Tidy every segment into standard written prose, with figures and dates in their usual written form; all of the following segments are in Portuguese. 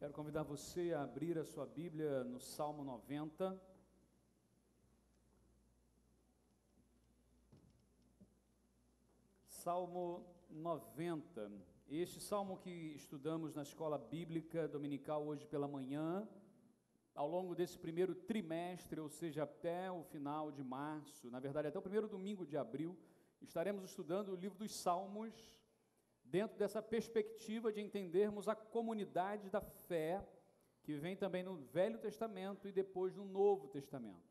Quero convidar você a abrir a sua Bíblia no Salmo 90. Salmo 90. Este salmo que estudamos na escola bíblica dominical hoje pela manhã, ao longo desse primeiro trimestre, ou seja, até o final de março, na verdade até o primeiro domingo de abril, estaremos estudando o livro dos Salmos, dentro dessa perspectiva de entendermos a comunidade da fé, que vem também no Velho Testamento e depois no Novo Testamento.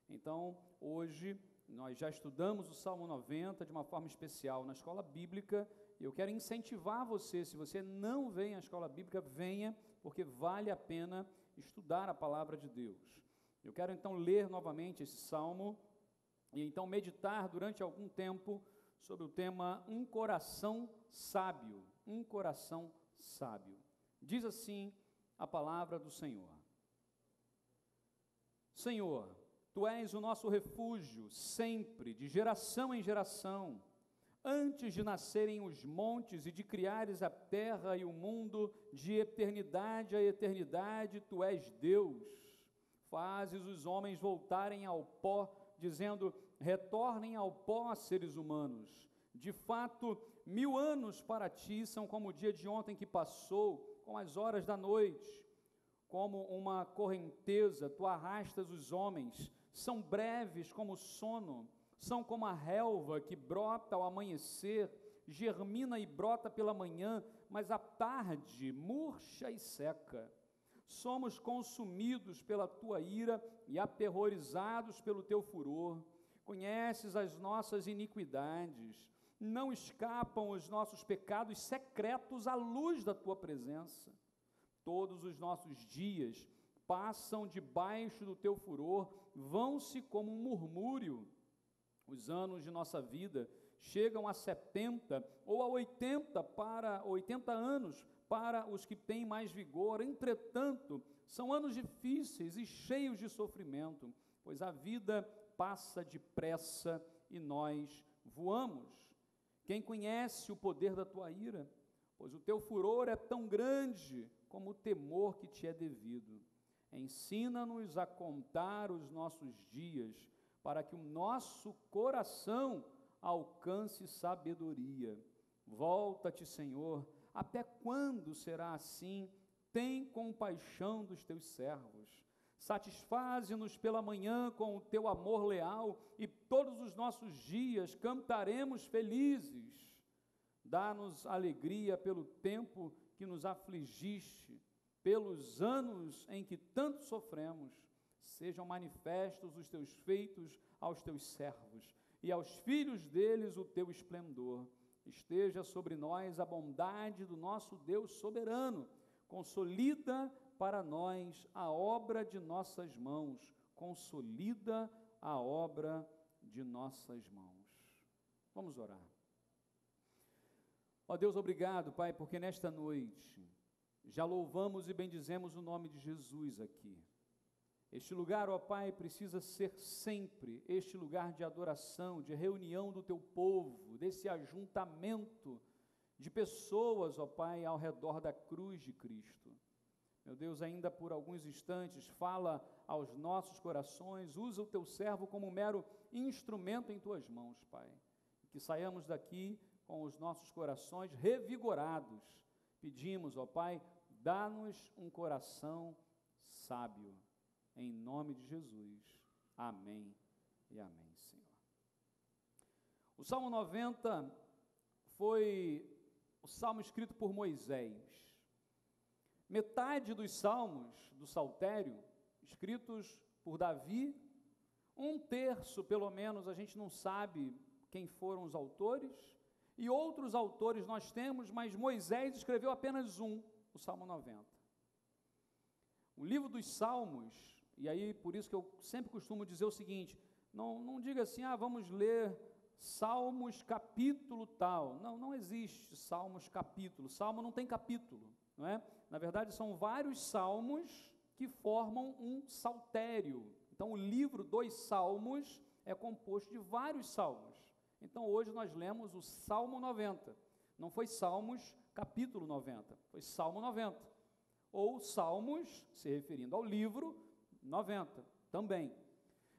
Então, hoje, nós já estudamos o Salmo 90 de uma forma especial na escola bíblica, e eu quero incentivar você, se você não vem à escola bíblica, venha, porque vale a pena estudar a palavra de Deus. Eu quero então ler novamente esse Salmo, e então meditar durante algum tempo sobre o tema Um Coração Sábio, um coração sábio. Diz assim a palavra do Senhor: Senhor, Tu és o nosso refúgio, sempre, de geração em geração. Antes de nascerem os montes e de criares a terra e o mundo, de eternidade a eternidade, Tu és Deus. Fazes os homens voltarem ao pó, dizendo: retornem ao pó, seres humanos. De fato, 1000 anos para ti são como o dia de ontem que passou, como as horas da noite. Como uma correnteza, tu arrastas os homens, são breves como o sono, são como a relva que brota ao amanhecer, germina e brota pela manhã, mas à tarde murcha e seca. Somos consumidos pela tua ira e aterrorizados pelo teu furor. Conheces as nossas iniquidades, não escapam os nossos pecados secretos à luz da tua presença. Todos os nossos dias passam debaixo do teu furor, vão-se como um murmúrio. Os anos de nossa vida chegam a 70 ou a 80 anos para os que têm mais vigor. Entretanto, são anos difíceis e cheios de sofrimento, pois a vida passa depressa e nós voamos. Quem conhece o poder da tua ira? Pois o teu furor é tão grande como o temor que te é devido. Ensina-nos a contar os nossos dias, para que o nosso coração alcance sabedoria. Volta-te, Senhor, até quando será assim? Tem compaixão dos teus servos. Satisfaze-nos pela manhã com o teu amor leal, e todos os nossos dias cantaremos felizes. Dá-nos alegria pelo tempo que nos afligiste, pelos anos em que tanto sofremos. Sejam manifestos os teus feitos aos teus servos, e aos filhos deles o teu esplendor. Esteja sobre nós a bondade do nosso Deus soberano. Consolida para nós a obra de nossas mãos. Consolida a obra de nossas mãos. Vamos orar. Ó Deus, obrigado, Pai, porque nesta noite já louvamos e bendizemos o nome de Jesus aqui. Este lugar, ó Pai, precisa ser sempre este lugar de adoração, de reunião do teu povo, desse ajuntamento de pessoas, ó Pai, ao redor da cruz de Cristo. Meu Deus, ainda por alguns instantes, fala aos nossos corações, usa o teu servo como um mero instrumento em tuas mãos, Pai. Que saiamos daqui com os nossos corações revigorados. Pedimos, ó Pai, dá-nos um coração sábio. Em nome de Jesus. Amém e amém, Senhor. O Salmo 90 foi o salmo escrito por Moisés. Metade dos salmos do Saltério, escritos por Davi, 1/3, pelo menos, a gente não sabe quem foram os autores, e outros autores nós temos, mas Moisés escreveu apenas o Salmo 90. O livro dos Salmos, e aí por isso que eu sempre costumo dizer o seguinte, não diga assim, vamos ler Salmos capítulo tal. Não existe Salmos capítulo, Salmo não tem capítulo, não é? Na verdade são vários salmos que formam um saltério. Então o livro dos Salmos é composto de vários salmos. Então hoje nós lemos o Salmo 90, não foi Salmos capítulo 90, foi Salmo 90. ou Salmos, se referindo ao livro 90, também.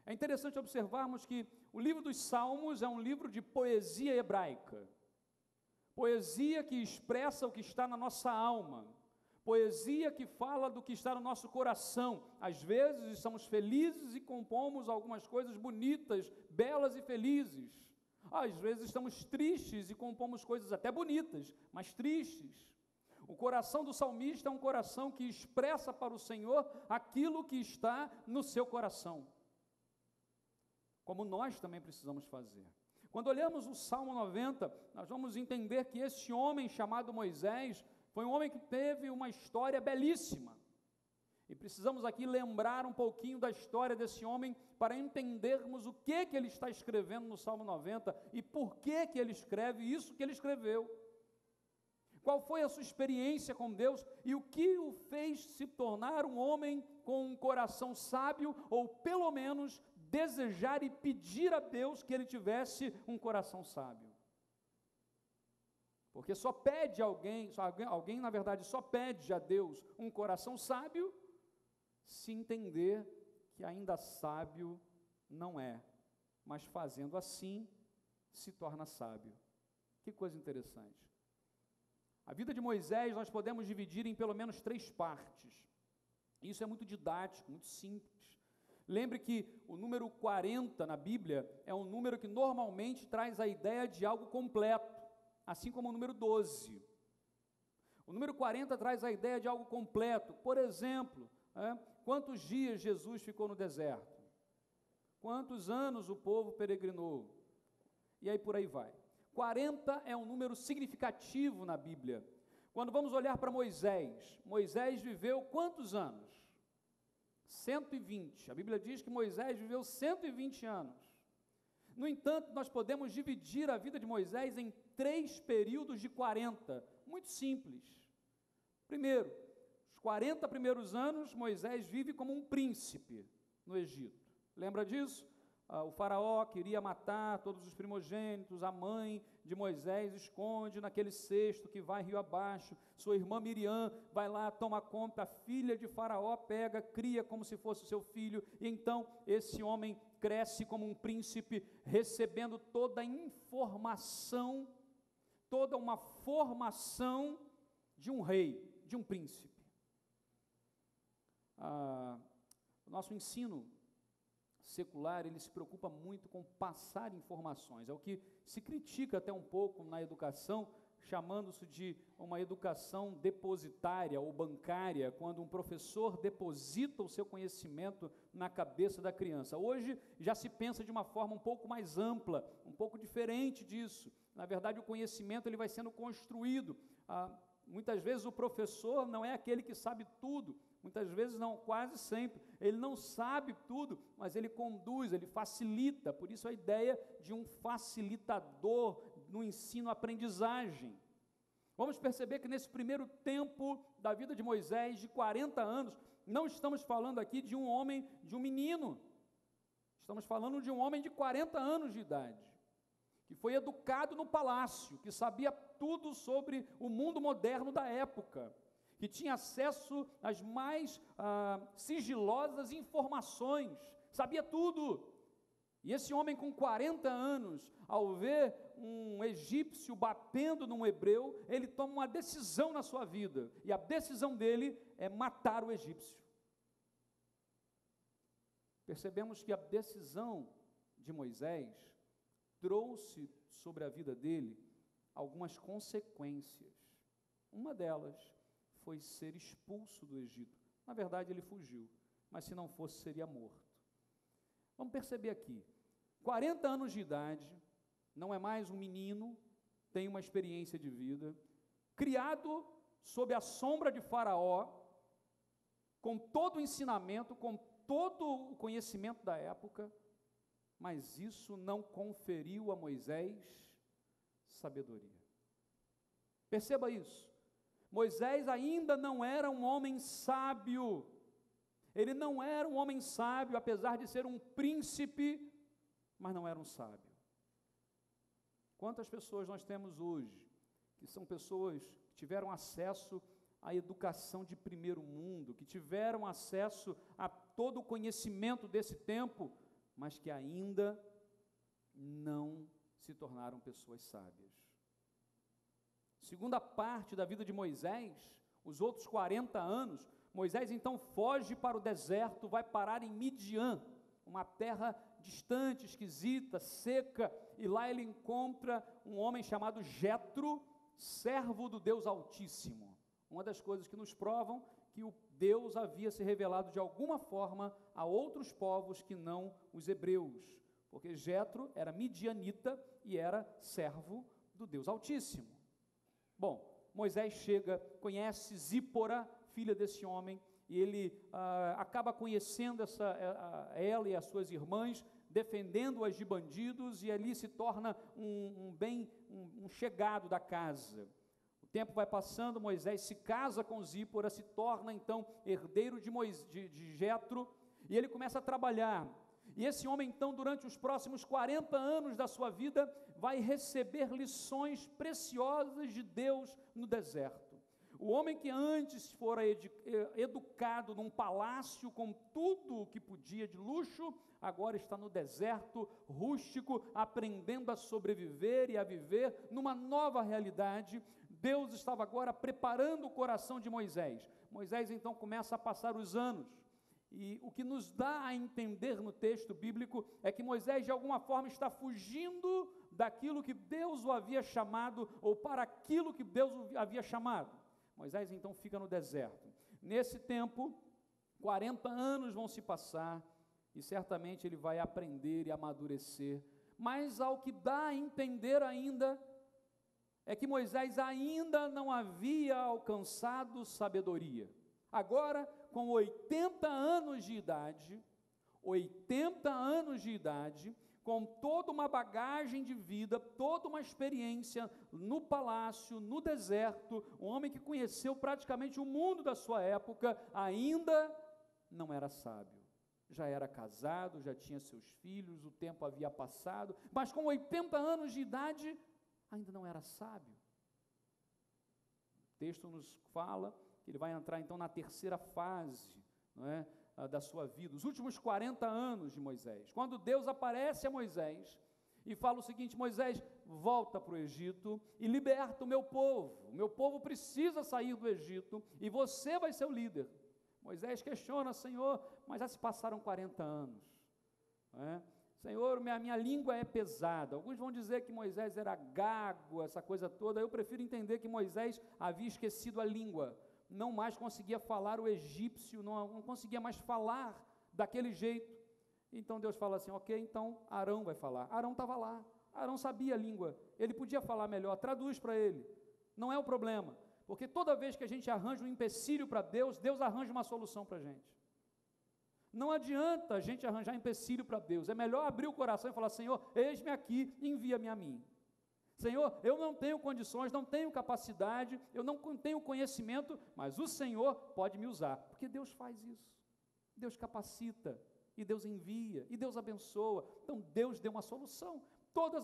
É interessante observarmos que o livro dos Salmos é um livro de poesia hebraica, poesia que expressa o que está na nossa alma, poesia que fala do que está no nosso coração. Às vezes estamos felizes e compomos algumas coisas bonitas, belas e felizes. Às vezes estamos tristes e compomos coisas até bonitas, mas tristes. O coração do salmista é um coração que expressa para o Senhor aquilo que está no seu coração, como nós também precisamos fazer. Quando olhamos o Salmo 90, nós vamos entender que esse homem chamado Moisés foi um homem que teve uma história belíssima. E precisamos aqui lembrar um pouquinho da história desse homem para entendermos o que ele está escrevendo no Salmo 90 e por que ele escreve isso que ele escreveu. Qual foi a sua experiência com Deus e o que o fez se tornar um homem com um coração sábio, ou pelo menos desejar e pedir a Deus que ele tivesse um coração sábio. Porque só pede alguém, na verdade, só pede a Deus um coração sábio, se entender que ainda sábio não é, mas fazendo assim, se torna sábio. Que coisa interessante. A vida de Moisés nós podemos dividir em pelo menos 3 partes. Isso é muito didático, muito simples. Lembre que o número 40 na Bíblia é um número que normalmente traz a ideia de algo completo, assim como o número 12. O número 40 traz a ideia de algo completo. Por exemplo, quantos dias Jesus ficou no deserto? Quantos anos o povo peregrinou? E aí por aí vai. 40 é um número significativo na Bíblia. Quando vamos olhar para Moisés, Moisés viveu quantos anos? 120. A Bíblia diz que Moisés viveu 120 anos. No entanto, nós podemos dividir a vida de Moisés em 3 períodos de 40, muito simples. Primeiro, os 40 primeiros anos, Moisés vive como um príncipe no Egito. Lembra disso? O faraó queria matar todos os primogênitos, a mãe de Moisés esconde naquele cesto que vai rio abaixo, sua irmã Miriam vai lá, toma conta, a filha de faraó pega, cria como se fosse seu filho, e então esse homem cresce como um príncipe, recebendo toda a informação, toda uma formação de um rei, de um príncipe. O nosso ensino secular, ele se preocupa muito com passar informações, é o que se critica até um pouco na educação, chamando-se de uma educação depositária ou bancária, quando um professor deposita o seu conhecimento na cabeça da criança. Hoje já se pensa de uma forma um pouco mais ampla, um pouco diferente disso. Na verdade, o conhecimento ele vai sendo construído. Muitas vezes o professor não é aquele que sabe tudo, muitas vezes não, quase sempre, ele não sabe tudo, mas ele conduz, ele facilita, por isso a ideia de um facilitador no ensino-aprendizagem. Vamos perceber que nesse primeiro tempo da vida de Moisés, de 40 anos, não estamos falando aqui de um homem, de um menino, estamos falando de um homem de 40 anos de idade, que foi educado no palácio, que sabia tudo sobre o mundo moderno da época, que tinha acesso às mais sigilosas informações, sabia tudo. E esse homem com 40 anos, ao ver um egípcio batendo num hebreu, ele toma uma decisão na sua vida, e a decisão dele é matar o egípcio. Percebemos que a decisão de Moisés trouxe sobre a vida dele algumas consequências. Uma delas foi ser expulso do Egito. Na verdade, ele fugiu, mas se não fosse, seria morto. Vamos perceber aqui, 40 anos de idade, não é mais um menino, tem uma experiência de vida, criado sob a sombra de Faraó, com todo o ensinamento, com todo o conhecimento da época, mas isso não conferiu a Moisés sabedoria. Perceba isso. Moisés ainda não era um homem sábio, ele não era um homem sábio, apesar de ser um príncipe, mas não era um sábio. Quantas pessoas nós temos hoje, que são pessoas que tiveram acesso a educação de primeiro mundo, que tiveram acesso a todo o conhecimento desse tempo, mas que ainda não se tornaram pessoas sábias. Segunda parte da vida de Moisés, os outros 40 anos, Moisés então foge para o deserto, vai parar em Midian, uma terra distante, esquisita, seca, e lá ele encontra um homem chamado Jetro, servo do Deus Altíssimo. Uma das coisas que nos provam que o Deus havia se revelado de alguma forma a outros povos que não os hebreus, porque Jetro era midianita e era servo do Deus Altíssimo. Bom, Moisés chega, conhece Zípora, filha desse homem, e ele acaba conhecendo ela e as suas irmãs, defendendo-as de bandidos, e ali se torna um chegado da casa. O tempo vai passando, Moisés se casa com Zípora, se torna então herdeiro de Jetro, e ele começa a trabalhar. E esse homem então, durante os próximos 40 anos da sua vida, vai receber lições preciosas de Deus no deserto. O homem que antes fora educado num palácio com tudo o que podia de luxo, agora está no deserto, rústico, aprendendo a sobreviver e a viver numa nova realidade. Deus estava agora preparando o coração de Moisés. Moisés então começa a passar os anos. E o que nos dá a entender no texto bíblico é que Moisés de alguma forma está fugindo daquilo que Deus o havia chamado, ou para aquilo que Deus o havia chamado. Moisés então fica no deserto. Nesse tempo, 40 anos vão se passar, e certamente ele vai aprender e amadurecer, mas ao que dá a entender ainda, é que Moisés ainda não havia alcançado sabedoria. Agora, com 80 anos de idade, com toda uma bagagem de vida, toda uma experiência no palácio, no deserto, um homem que conheceu praticamente o mundo da sua época, ainda não era sábio. Já era casado, já tinha seus filhos, o tempo havia passado, mas com 80 anos de idade, ainda não era sábio. O texto nos fala que ele vai entrar então na terceira fase, não é, da sua vida, os últimos 40 anos de Moisés, quando Deus aparece a Moisés e fala o seguinte: Moisés, volta para o Egito e liberta o meu povo precisa sair do Egito e você vai ser o líder. Moisés questiona: Senhor, mas já se passaram 40 anos, não é? Senhor, minha língua é pesada. Alguns vão dizer que Moisés era gago, essa coisa toda. Eu prefiro entender que Moisés havia esquecido a língua, não mais conseguia falar o egípcio, não conseguia mais falar daquele jeito. Então Deus fala assim: ok, então Arão vai falar. Arão estava lá, Arão sabia a língua, ele podia falar melhor, traduz para ele, não é o problema, porque toda vez que a gente arranja um empecilho para Deus, Deus arranja uma solução para a gente. Não adianta a gente arranjar empecilho para Deus, é melhor abrir o coração e falar: Senhor, eis-me aqui, envia-me a mim. Senhor, eu não tenho condições, não tenho capacidade, eu não tenho conhecimento, mas o Senhor pode me usar, porque Deus faz isso. Deus capacita, e Deus envia, e Deus abençoa. Então Deus deu uma solução. Todos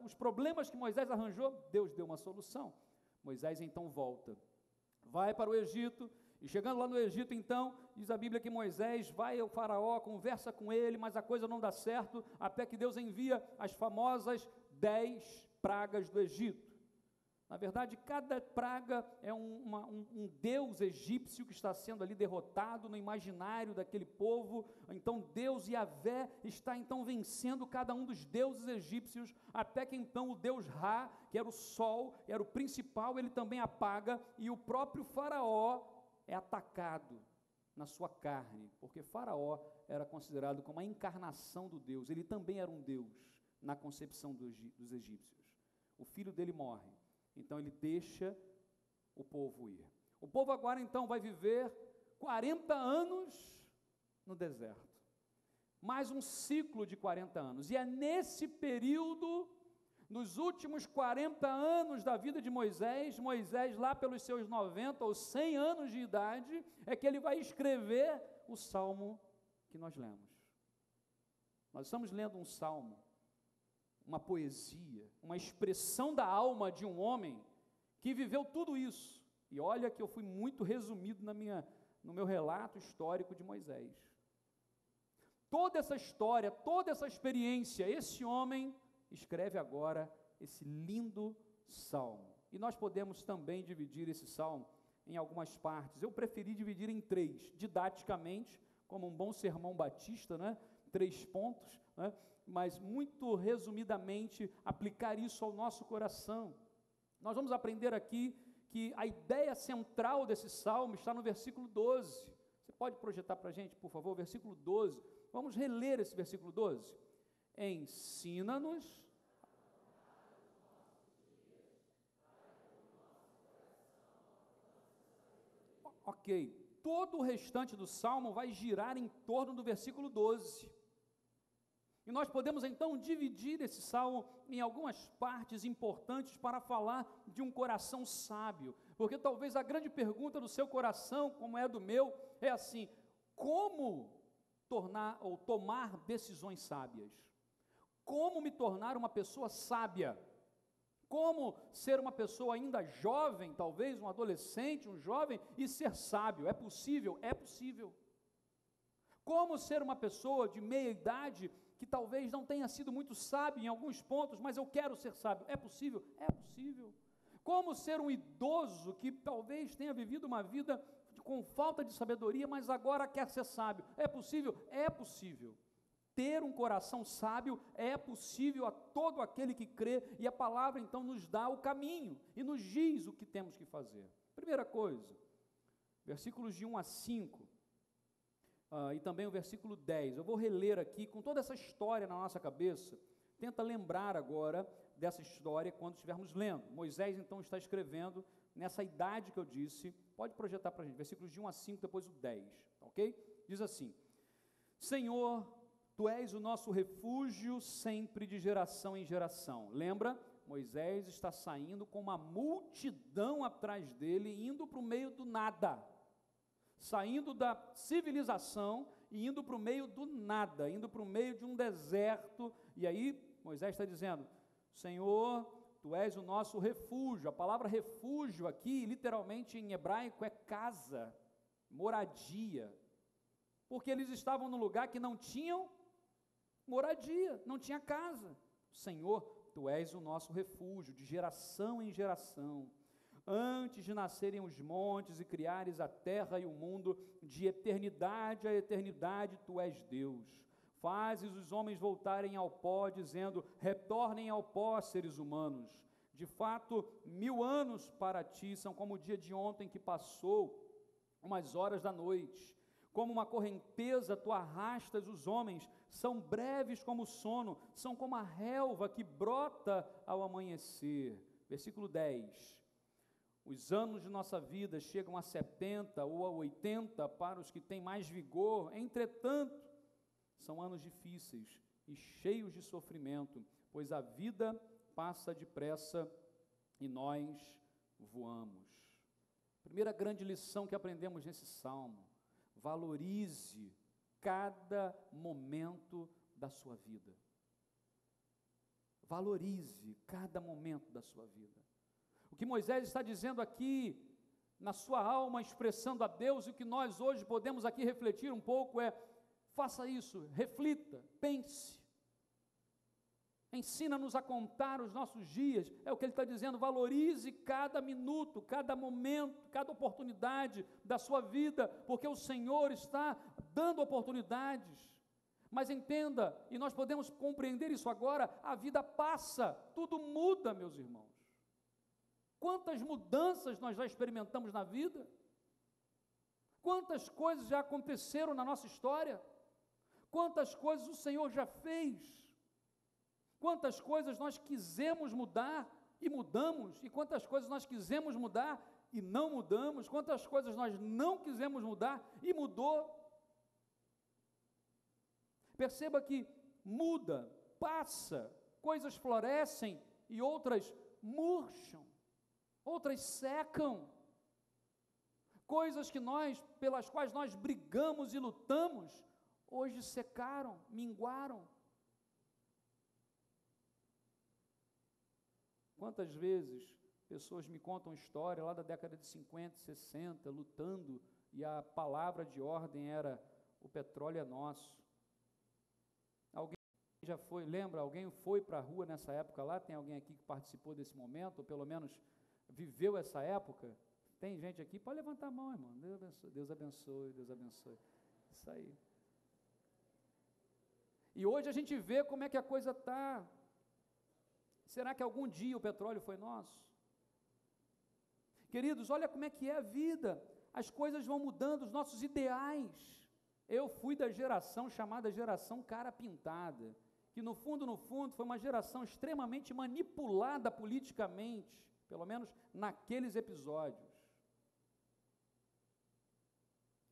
os problemas que Moisés arranjou, Deus deu uma solução. Moisés então volta, vai para o Egito, e chegando lá no Egito então, diz a Bíblia que Moisés vai ao faraó, conversa com ele, mas a coisa não dá certo, até que Deus envia as famosas 10 pragas do Egito. Na verdade, cada praga é um deus egípcio que está sendo ali derrotado no imaginário daquele povo. Então Deus, Yahvé, está então vencendo cada um dos deuses egípcios, até que então o deus Ra, que era o sol, era o principal, ele também apaga, e o próprio faraó é atacado na sua carne, porque faraó era considerado como a encarnação do Deus, ele também era um Deus na concepção dos egípcios. O filho dele morre, então ele deixa o povo ir. O povo agora então vai viver 40 anos no deserto, mais um ciclo de 40 anos, e é nesse período, nos últimos 40 anos da vida de Moisés, lá pelos seus 90 ou 100 anos de idade, é que ele vai escrever o salmo que nós lemos. Nós estamos lendo um salmo, uma poesia, uma expressão da alma de um homem que viveu tudo isso E olha que eu fui muito resumido no meu relato histórico de Moisés. Toda essa história, toda essa experiência, esse homem escreve agora esse lindo salmo. E nós podemos também dividir esse salmo em algumas partes. Eu preferi dividir em 3, didaticamente, como um bom sermão batista, né? 3 pontos, né? Mas muito resumidamente aplicar isso ao nosso coração. Nós vamos aprender aqui que a ideia central desse salmo está no versículo 12. Você pode projetar para a gente, por favor, o versículo 12. Vamos reler esse versículo 12. Ensina-nos. Ok, todo o restante do salmo vai girar em torno do versículo 12. E nós podemos então dividir esse salmo em algumas partes importantes para falar de um coração sábio, porque talvez a grande pergunta do seu coração, como é do meu, é assim: como tornar ou tomar decisões sábias? Como me tornar uma pessoa sábia? Como ser uma pessoa ainda jovem, talvez um adolescente, um jovem, e ser sábio? É possível? É possível. Como ser uma pessoa de meia idade que talvez não tenha sido muito sábio em alguns pontos, mas eu quero ser sábio? É possível? É possível. Como ser um idoso que talvez tenha vivido uma vida com falta de sabedoria, mas agora quer ser sábio? É possível? É possível. Ter um coração sábio é possível a todo aquele que crê, e a palavra então nos dá o caminho e nos diz o que temos que fazer. Primeira coisa, versículos de 1 a 5, e também o versículo 10, eu vou reler aqui com toda essa história na nossa cabeça. Tenta lembrar agora dessa história quando estivermos lendo. Moisés então está escrevendo nessa idade que eu disse. Pode projetar para a gente, versículos de 1 a 5, depois o 10, ok? Diz assim: Senhor, Tu és o nosso refúgio sempre de geração em geração. Lembra? Moisés está saindo com uma multidão atrás dele, indo para o meio do nada. Saindo da civilização e indo para o meio do nada, indo para o meio de um deserto. E aí Moisés está dizendo: Senhor, Tu és o nosso refúgio. A palavra refúgio aqui, literalmente em hebraico, é casa, moradia. Porque eles estavam num lugar que não tinham moradia, não tinha casa. Senhor, Tu és o nosso refúgio, de geração em geração. Antes de nascerem os montes e criares a terra e o mundo, de eternidade a eternidade, Tu és Deus. Fazes os homens voltarem ao pó, dizendo: retornem ao pó, seres humanos. De fato, 1000 anos para Ti são como o dia de ontem que passou, umas horas da noite. Como uma correnteza, Tu arrastas os homens, são breves como o sono, são como a relva que brota ao amanhecer. Versículo 10. Os anos de nossa vida chegam a 70 ou a 80 para os que têm mais vigor, entretanto, são anos difíceis e cheios de sofrimento, pois a vida passa depressa e nós voamos. Primeira grande lição que aprendemos nesse salmo: valorize cada momento da sua vida. Valorize cada momento da sua vida. O que Moisés está dizendo aqui, na sua alma, expressando a Deus, e o que nós hoje podemos aqui refletir um pouco é: faça isso, reflita, pense. Ensina-nos a contar os nossos dias. É o que ele está dizendo: valorize cada minuto, cada momento, cada oportunidade da sua vida, porque o Senhor está dando oportunidades. Mas entenda, e nós podemos compreender isso agora, a vida passa, tudo muda, meus irmãos. Quantas mudanças nós já experimentamos na vida? Quantas coisas já aconteceram na nossa história? Quantas coisas o Senhor já fez? Quantas coisas nós quisemos mudar e mudamos, e quantas coisas nós quisemos mudar e não mudamos, quantas coisas nós não quisemos mudar e mudou. Perceba que muda, passa, coisas florescem e outras murcham, outras secam. Coisas que pelas quais nós brigamos e lutamos, hoje secaram, minguaram. Quantas vezes Pessoas me contam história lá da década de 50, 60, lutando, e a palavra de ordem era: o petróleo é nosso. Alguém já foi, lembra? Alguém foi para a rua nessa época lá? Tem alguém aqui que participou desse momento, ou pelo menos viveu essa época? Tem gente aqui? Pode levantar a mão, irmão. Deus abençoe, Deus abençoe, Deus abençoe. Isso aí. E hoje a gente vê como é que a coisa está. Será que algum dia o petróleo foi nosso? Queridos, olha como é que é a vida. As coisas vão mudando, os nossos ideais. Eu fui da geração chamada geração cara pintada, que no fundo foi uma geração extremamente manipulada politicamente, pelo menos naqueles episódios.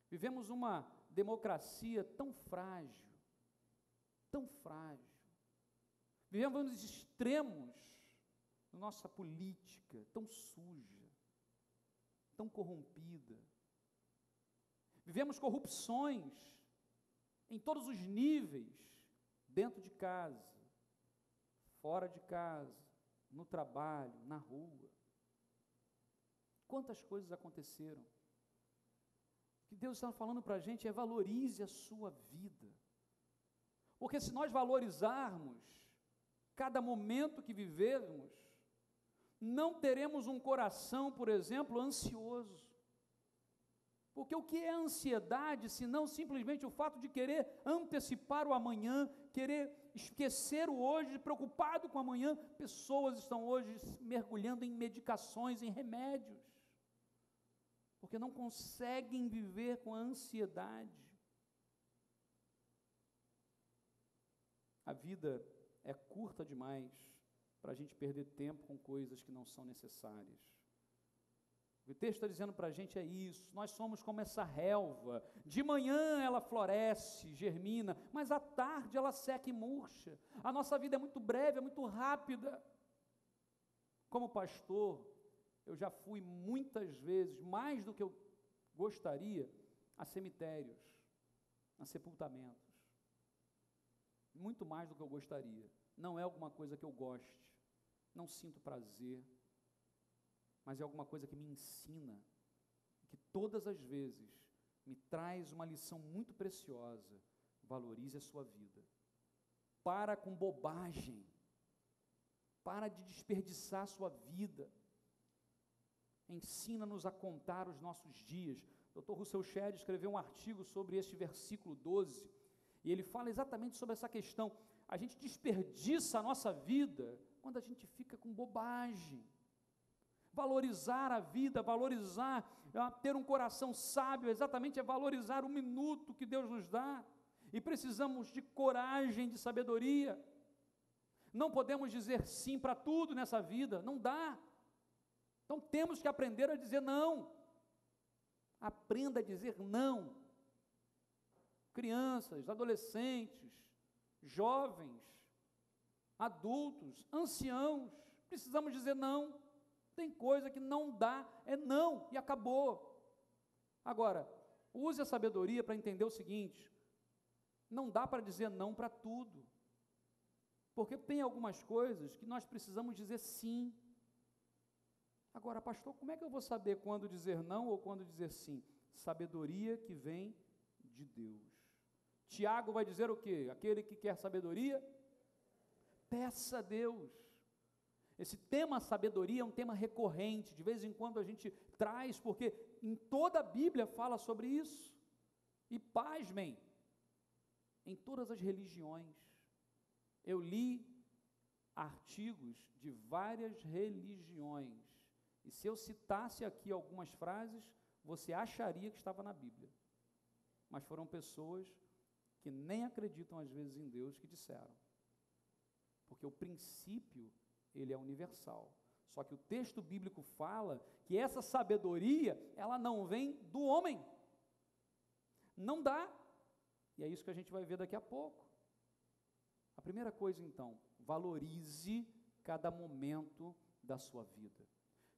Vivemos uma democracia tão frágil, tão frágil. Vivemos nos extremos da nossa política, tão suja, tão corrompida. Vivemos corrupções em todos os níveis, dentro de casa, fora de casa, no trabalho, na rua. Quantas coisas aconteceram? O que Deus está falando para a gente é: valorize a sua vida. Porque se nós valorizarmos cada momento que vivermos, não teremos um coração, por exemplo, ansioso. Porque o que é ansiedade, se não simplesmente o fato de querer antecipar o amanhã, querer esquecer o hoje, preocupado com o amanhã? Pessoas estão hoje mergulhando em medicações, em remédios, porque não conseguem viver com a ansiedade. A vida é curta demais para a gente perder tempo com coisas que não são necessárias. O texto está dizendo para a gente é isso: nós somos como essa relva, de manhã ela floresce, germina, mas à tarde ela seca e murcha. A nossa vida é muito breve, é muito rápida. Como pastor, eu já fui muitas vezes, mais do que eu gostaria, a cemitérios, a sepultamentos. Muito mais do que eu gostaria. Não é alguma coisa que eu goste, não sinto prazer, mas é alguma coisa que me ensina, que todas as vezes me traz uma lição muito preciosa. Valorize a sua vida. Para com bobagem. Para de desperdiçar a sua vida. Ensina-nos a contar os nossos dias. Dr. Russell Shedd escreveu um artigo sobre este versículo 12, e ele fala exatamente sobre essa questão. A gente desperdiça a nossa vida quando a gente fica com bobagem. Valorizar a vida, valorizar, ter um coração sábio, exatamente é valorizar o minuto que Deus nos dá. E precisamos de coragem, de sabedoria. Não podemos dizer sim para tudo nessa vida, não dá. Então temos que aprender a dizer não. Aprenda a dizer não. Crianças, adolescentes, jovens, adultos, anciãos, precisamos dizer não. Tem coisa que não dá, é não, e acabou. Agora, use a sabedoria para entender o seguinte: não dá para dizer não para tudo, porque tem algumas coisas que nós precisamos dizer sim. Agora, pastor, como é que eu vou saber quando dizer não ou quando dizer sim? Sabedoria que vem de Deus. Tiago vai dizer o quê? Aquele que quer sabedoria, peça a Deus. Esse tema sabedoria é um tema recorrente, de vez em quando a gente traz, porque em toda a Bíblia fala sobre isso. E pasmem, em todas as religiões. Eu li artigos de várias religiões, e se eu citasse aqui algumas frases, você acharia que estava na Bíblia. Mas foram pessoas que nem acreditam às vezes em Deus que disseram. Porque o princípio, ele é universal. Só que o texto bíblico fala que essa sabedoria, ela não vem do homem. Não dá. E é isso que a gente vai ver daqui a pouco. A primeira coisa, então, valorize cada momento da sua vida.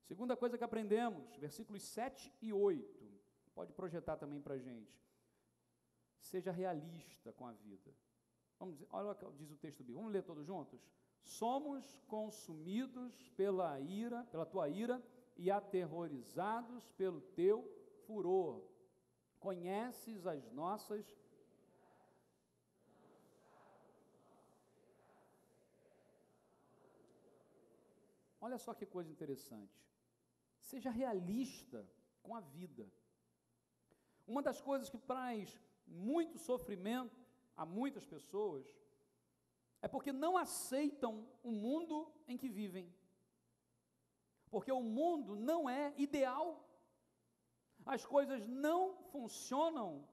Segunda coisa que aprendemos, versículos 7 e 8. Pode projetar também para a gente. Seja realista com a vida. Vamos dizer, olha o que diz o texto bíblico. Vamos ler todos juntos? Somos consumidos pela ira, pela tua ira, e aterrorizados pelo teu furor. Conheces as nossas. Olha só que coisa interessante. Seja realista com a vida. Uma das coisas que traz muito sofrimento a muitas pessoas é porque não aceitam o mundo em que vivem. Porque o mundo não é ideal. As coisas não funcionam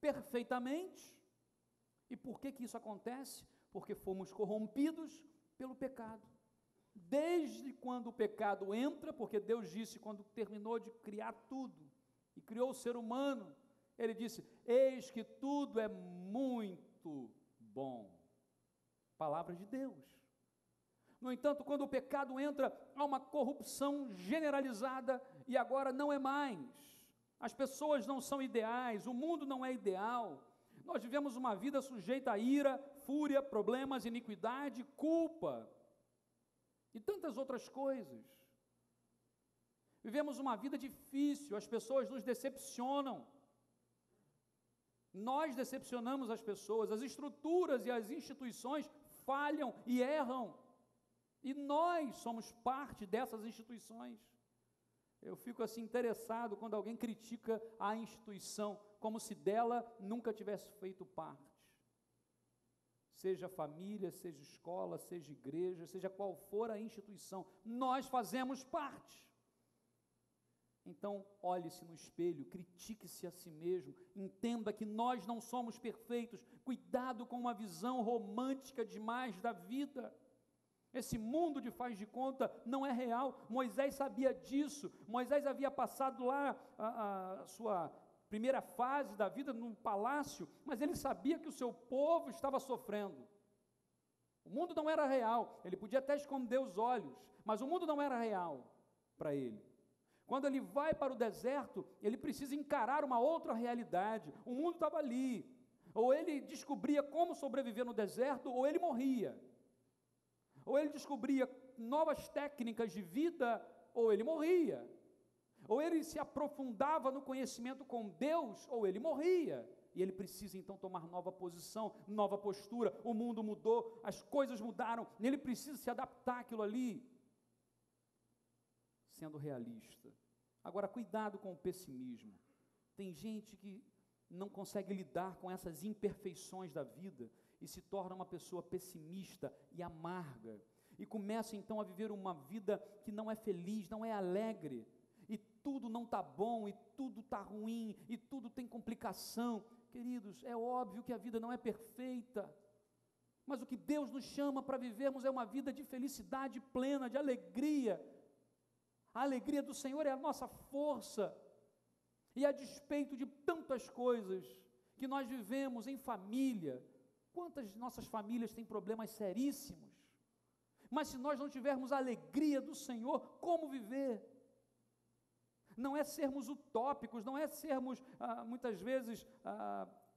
perfeitamente. E por que isso acontece? Porque fomos corrompidos pelo pecado. Desde quando o pecado entra, porque Deus disse, quando terminou de criar tudo, e criou o ser humano, Ele disse, eis que tudo é muito bom. Palavra de Deus. No entanto, quando o pecado entra, há uma corrupção generalizada, e agora não é mais. As pessoas não são ideais, o mundo não é ideal. Nós vivemos uma vida sujeita a ira, fúria, problemas, iniquidade, culpa, e tantas outras coisas. Vivemos uma vida difícil, as pessoas nos decepcionam. Nós decepcionamos as pessoas, as estruturas e as instituições falham e erram. E nós somos parte dessas instituições. Eu fico assim interessado quando alguém critica a instituição, como se dela nunca tivesse feito parte. Seja família, seja escola, seja igreja, seja qual for a instituição, nós fazemos parte. Então, olhe-se no espelho, critique-se a si mesmo, entenda que nós não somos perfeitos, cuidado com uma visão romântica demais da vida. Esse mundo de faz de conta não é real. Moisés sabia disso. Moisés havia passado lá a sua primeira fase da vida num palácio, mas ele sabia que o seu povo estava sofrendo. O mundo não era real. Ele podia até esconder os olhos, mas o mundo não era real para ele. Quando ele vai para o deserto, ele precisa encarar uma outra realidade. O mundo estava ali. Ou ele descobria como sobreviver no deserto, ou ele morria. Ou ele descobria novas técnicas de vida, ou ele morria. Ou ele se aprofundava no conhecimento com Deus, ou ele morria. E ele precisa então tomar nova posição, nova postura. O mundo mudou, as coisas mudaram, e ele precisa se adaptar àquilo ali. Sendo realista. Agora, cuidado com o pessimismo. Tem gente que não consegue lidar com essas imperfeições da vida e se torna uma pessoa pessimista e amarga, e começa então a viver uma vida que não é feliz, não é alegre, e tudo não está bom, e tudo está ruim, e tudo tem complicação. Queridos, é óbvio que a vida não é perfeita, mas o que Deus nos chama para vivermos é uma vida de felicidade plena, de alegria. A alegria do Senhor é a nossa força, e a despeito de tantas coisas que nós vivemos em família, quantas nossas famílias têm problemas seríssimos, mas se nós não tivermos a alegria do Senhor, como viver? Não é sermos utópicos, não é sermos, muitas vezes,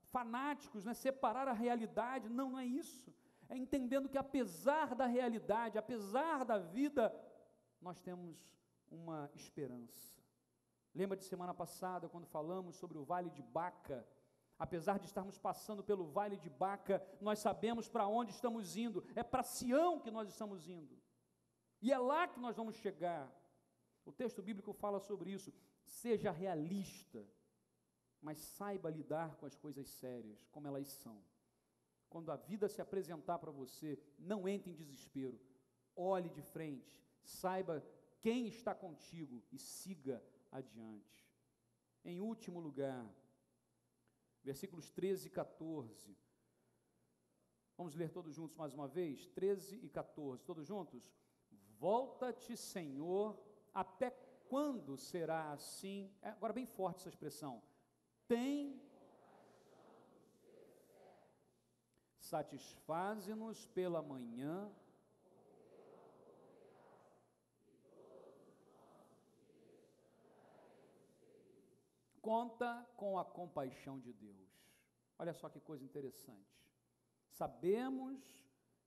fanáticos, né? Separar a realidade, não é isso. É entendendo que apesar da realidade, apesar da vida, nós temos uma esperança. Lembra de semana passada, quando falamos sobre o Vale de Baca? Apesar de estarmos passando pelo Vale de Baca, nós sabemos para onde estamos indo. É para Sião que nós estamos indo. E é lá que nós vamos chegar. O texto bíblico fala sobre isso. Seja realista, mas saiba lidar com as coisas sérias, como elas são. Quando a vida se apresentar para você, não entre em desespero. Olhe de frente, saiba quem está contigo e siga adiante. Em último lugar, versículos 13 e 14. Vamos ler todos juntos mais uma vez? 13 e 14, todos juntos? Volta-te, Senhor, até quando será assim? Agora bem forte essa expressão. Satisfaze-nos pela manhã. Conta com a compaixão de Deus. Olha só que coisa interessante. Sabemos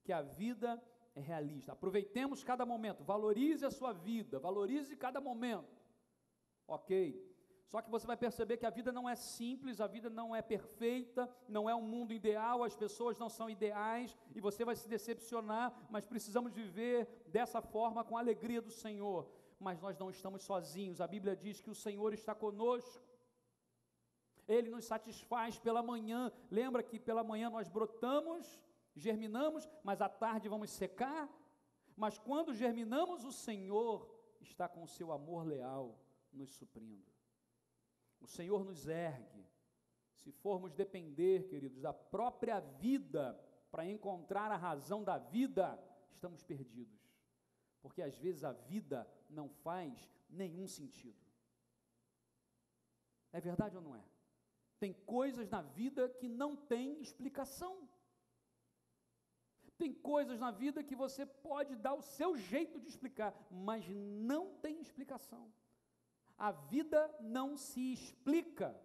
que a vida é realista. Aproveitemos cada momento, valorize a sua vida, valorize cada momento. Ok. Só que você vai perceber que a vida não é simples, a vida não é perfeita, não é um mundo ideal, as pessoas não são ideais, e você vai se decepcionar, mas precisamos viver dessa forma com a alegria do Senhor. Mas nós não estamos sozinhos, a Bíblia diz que o Senhor está conosco, Ele nos satisfaz pela manhã. Lembra que pela manhã nós brotamos, germinamos, mas à tarde vamos secar? Mas quando germinamos, o Senhor está com o seu amor leal nos suprindo. O Senhor nos ergue. Se formos depender, queridos, da própria vida para encontrar a razão da vida, estamos perdidos. Porque às vezes a vida não faz nenhum sentido. É verdade ou não é? Tem coisas na vida que não tem explicação. Tem coisas na vida que você pode dar o seu jeito de explicar, mas não tem explicação. A vida não se explica.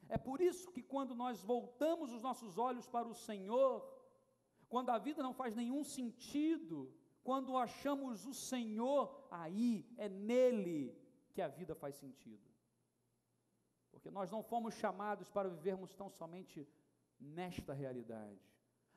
É por isso que quando nós voltamos os nossos olhos para o Senhor, quando a vida não faz nenhum sentido, quando achamos o Senhor, aí é nele que a vida faz sentido. Porque nós não fomos chamados para vivermos tão somente nesta realidade.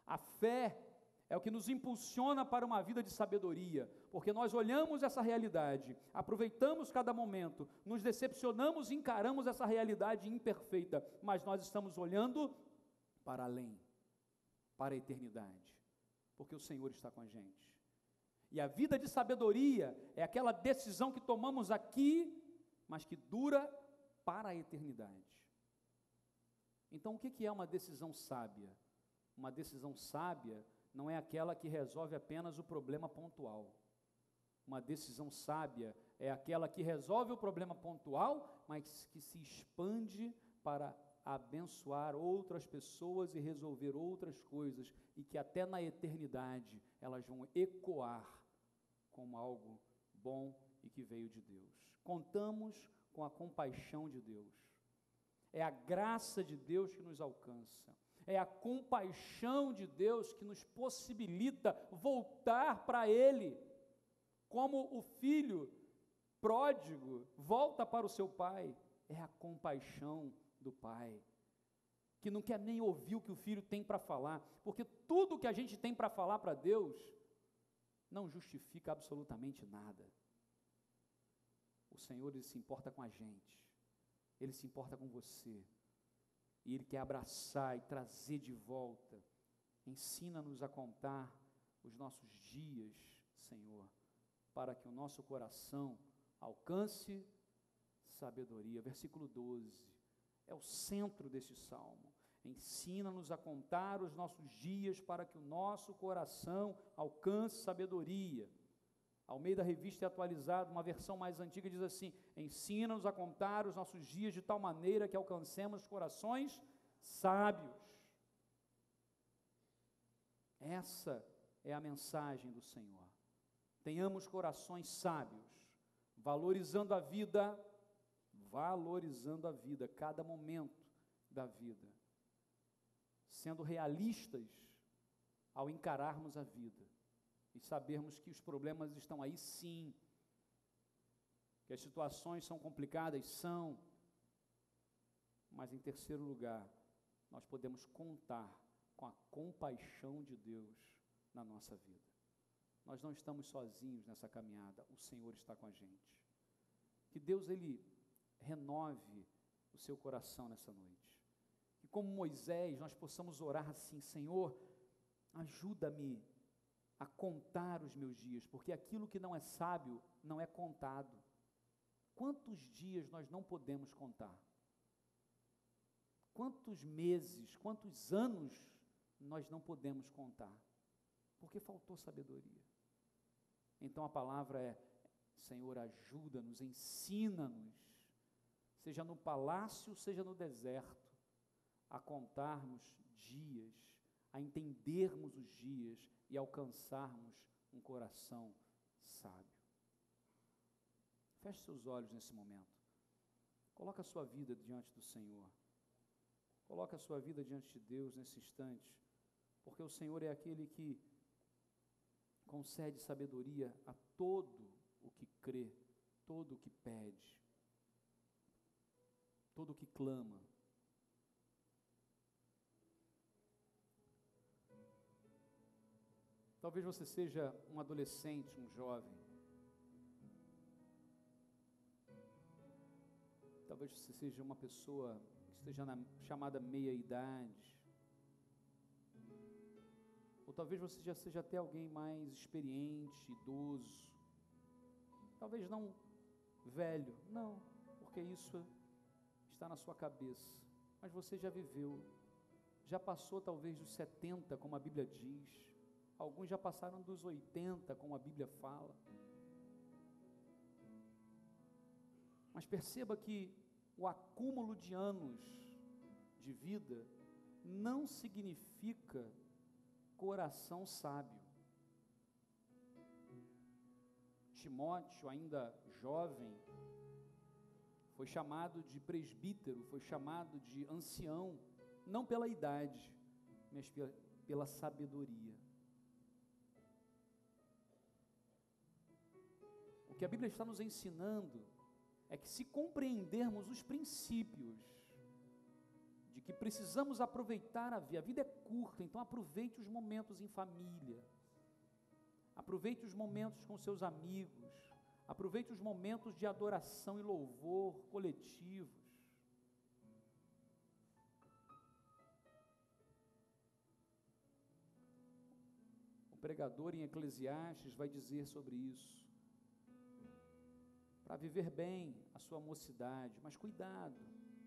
A fé é o que nos impulsiona para uma vida de sabedoria, porque nós olhamos essa realidade, aproveitamos cada momento, nos decepcionamos e encaramos essa realidade imperfeita, mas nós estamos olhando para além, para a eternidade, porque o Senhor está com a gente. E a vida de sabedoria é aquela decisão que tomamos aqui, mas que dura para a eternidade. Então, o que é uma decisão sábia? Uma decisão sábia não é aquela que resolve apenas o problema pontual. Uma decisão sábia é aquela que resolve o problema pontual, mas que se expande para abençoar outras pessoas e resolver outras coisas, e que até na eternidade elas vão ecoar como algo bom e que veio de Deus. Contamos com a compaixão de Deus. É a graça de Deus que nos alcança. É a compaixão de Deus que nos possibilita voltar para Ele, como o filho pródigo volta para o seu pai. É a compaixão do pai, que não quer nem ouvir o que o filho tem para falar, porque tudo que a gente tem para falar para Deus não justifica absolutamente nada. O Senhor, Ele se importa com a gente, Ele se importa com você, e Ele quer abraçar e trazer de volta. Ensina-nos a contar os nossos dias, Senhor, para que o nosso coração alcance sabedoria. Versículo 12, é o centro deste salmo. Ensina-nos a contar os nossos dias para que o nosso coração alcance sabedoria. Almeida Revista e Atualizada, uma versão mais antiga, diz assim: ensina-nos a contar os nossos dias de tal maneira que alcancemos corações sábios. Essa é a mensagem do Senhor. Tenhamos corações sábios, valorizando a vida, cada momento da vida, sendo realistas ao encararmos a vida. E sabermos que os problemas estão aí sim, que as situações são complicadas, são, mas em terceiro lugar, nós podemos contar com a compaixão de Deus na nossa vida. Nós não estamos sozinhos nessa caminhada, o Senhor está com a gente. Que Deus, Ele renove o seu coração nessa noite. Que como Moisés, nós possamos orar assim: Senhor, ajuda-me a contar os meus dias, porque aquilo que não é sábio não é contado. Quantos dias nós não podemos contar? Quantos meses, quantos anos nós não podemos contar? Porque faltou sabedoria. Então a palavra é: Senhor, ajuda-nos, ensina-nos, seja no palácio, seja no deserto, a contarmos dias, a entendermos os dias e alcançarmos um coração sábio. Feche seus olhos nesse momento. Coloca a sua vida diante do Senhor. Coloca a sua vida diante de Deus nesse instante, porque o Senhor é aquele que concede sabedoria a todo o que crê, todo o que pede, todo o que clama. Talvez você seja um adolescente, um jovem. Talvez você seja uma pessoa que esteja na chamada meia-idade. Ou talvez você já seja até alguém mais experiente, idoso. Talvez não velho, não, porque isso está na sua cabeça. Mas você já viveu, já passou talvez dos 70, como a Bíblia diz. Alguns já passaram dos 80, como a Bíblia fala. Mas perceba que o acúmulo de anos de vida não significa coração sábio. Timóteo, ainda jovem, foi chamado de presbítero, foi chamado de ancião, não pela idade, mas pela sabedoria. O que a Bíblia está nos ensinando é que, se compreendermos os princípios de que precisamos aproveitar a vida é curta, então aproveite os momentos em família, aproveite os momentos com seus amigos, aproveite os momentos de adoração e louvor coletivos. O pregador em Eclesiastes vai dizer sobre isso. Para viver bem a sua mocidade, mas cuidado,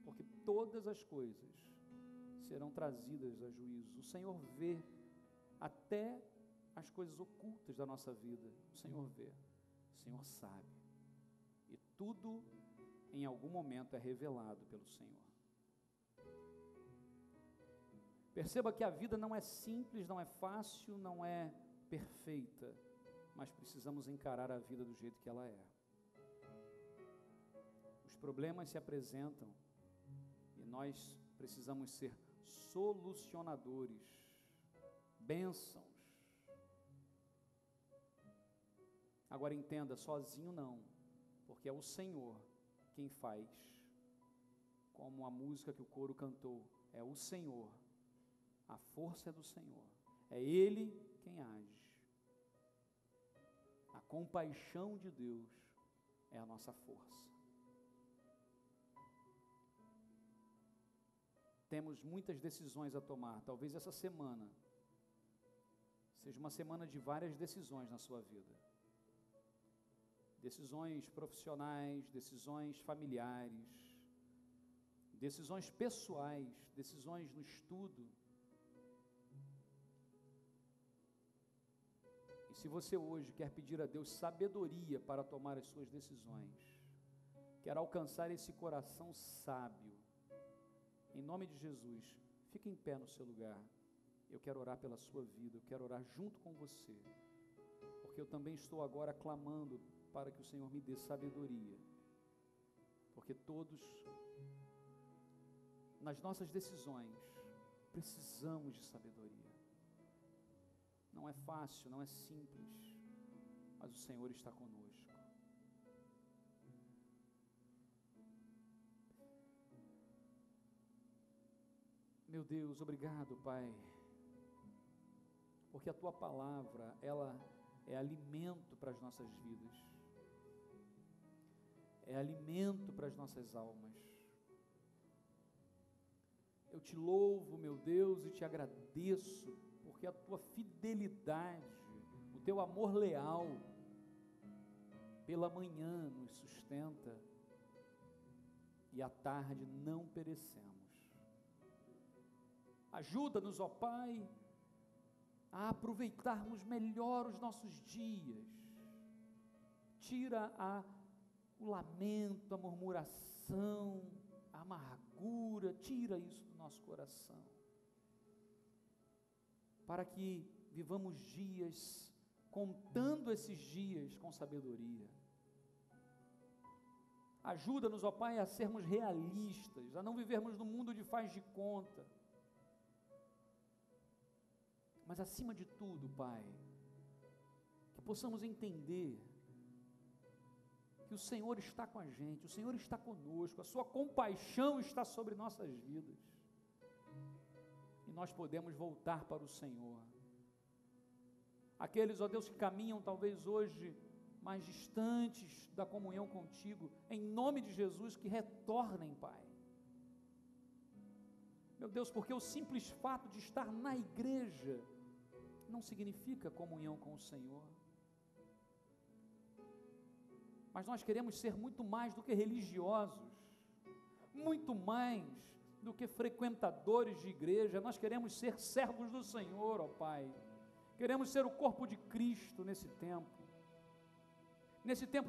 porque todas as coisas serão trazidas a juízo. O Senhor vê até as coisas ocultas da nossa vida. O Senhor vê, o Senhor sabe, e tudo em algum momento é revelado pelo Senhor. Perceba que a vida não é simples, não é fácil, não é perfeita, mas precisamos encarar a vida do jeito que ela é. Os problemas se apresentam e nós precisamos ser solucionadores, bênçãos. Agora entenda, sozinho não, porque é o Senhor quem faz, como a música que o coro cantou, é o Senhor, a força é do Senhor, é Ele quem age. A compaixão de Deus é a nossa força. Temos muitas decisões a tomar. Talvez essa semana seja uma semana de várias decisões na sua vida. Decisões profissionais, decisões familiares, decisões pessoais, decisões no estudo. E se você hoje quer pedir a Deus sabedoria para tomar as suas decisões, quer alcançar esse coração sábio, em nome de Jesus, fique em pé no seu lugar. Eu quero orar pela sua vida, eu quero orar junto com você, porque eu também estou agora clamando para que o Senhor me dê sabedoria, porque todos, nas nossas decisões, precisamos de sabedoria. Não é fácil, não é simples, mas o Senhor está conosco. Meu Deus, obrigado, Pai, porque a Tua palavra, ela é alimento para as nossas vidas, é alimento para as nossas almas. Eu te louvo, meu Deus, e te agradeço, porque a Tua fidelidade, o Teu amor leal, pela manhã nos sustenta, e à tarde não perecemos. Ajuda-nos, ó Pai, a aproveitarmos melhor os nossos dias. Tira o lamento, a murmuração, a amargura, tira isso do nosso coração, para que vivamos dias, contando esses dias com sabedoria. Ajuda-nos, ó Pai, a sermos realistas, a não vivermos no mundo de faz de conta, mas acima de tudo, Pai, que possamos entender que o Senhor está com a gente, o Senhor está conosco, a sua compaixão está sobre nossas vidas, e nós podemos voltar para o Senhor. Aqueles, ó Deus, que caminham talvez hoje mais distantes da comunhão contigo, em nome de Jesus, que retornem, Pai. Meu Deus, porque o simples fato de estar na igreja não significa comunhão com o Senhor. Mas nós queremos ser muito mais do que religiosos, muito mais do que frequentadores de igreja. Nós queremos ser servos do Senhor, ó Pai. Queremos ser o corpo de Cristo nesse tempo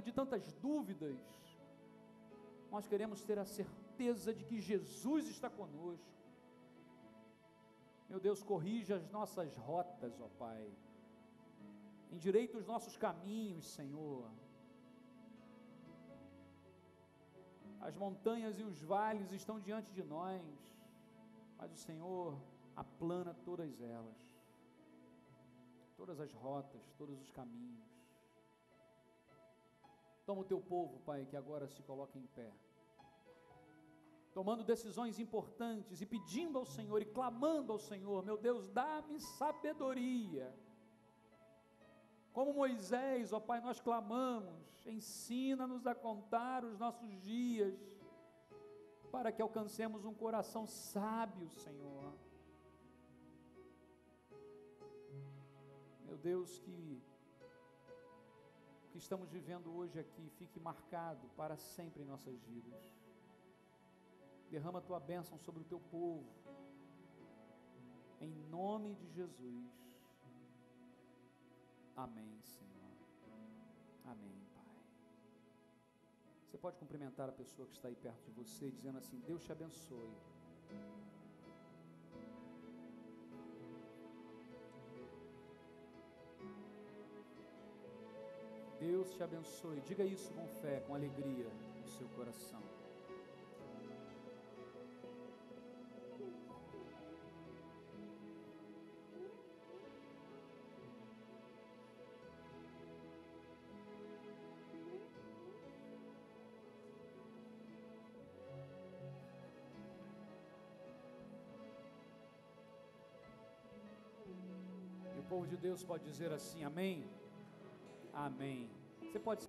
de tantas dúvidas. Nós queremos ter a certeza de que Jesus está conosco. Meu Deus, corrija as nossas rotas, ó Pai, endireita os nossos caminhos, Senhor. As montanhas e os vales estão diante de nós, mas o Senhor aplana todas elas, todas as rotas, todos os caminhos. Toma o teu povo, Pai, que agora se coloca em pé, tomando decisões importantes e pedindo ao Senhor e clamando ao Senhor: meu Deus, dá-me sabedoria. Como Moisés, ó Pai, nós clamamos: ensina-nos a contar os nossos dias, para que alcancemos um coração sábio, Senhor. Meu Deus, que o que estamos vivendo hoje aqui fique marcado para sempre em nossas vidas. Derrama a tua bênção sobre o teu povo, em nome de Jesus. Amém, Senhor. Amém, Pai. Você pode cumprimentar a pessoa que está aí perto de você, dizendo assim: Deus te abençoe. Deus te abençoe. Diga isso com fé, com alegria no seu coração. E o povo de Deus pode dizer assim: amém? Amém. Você pode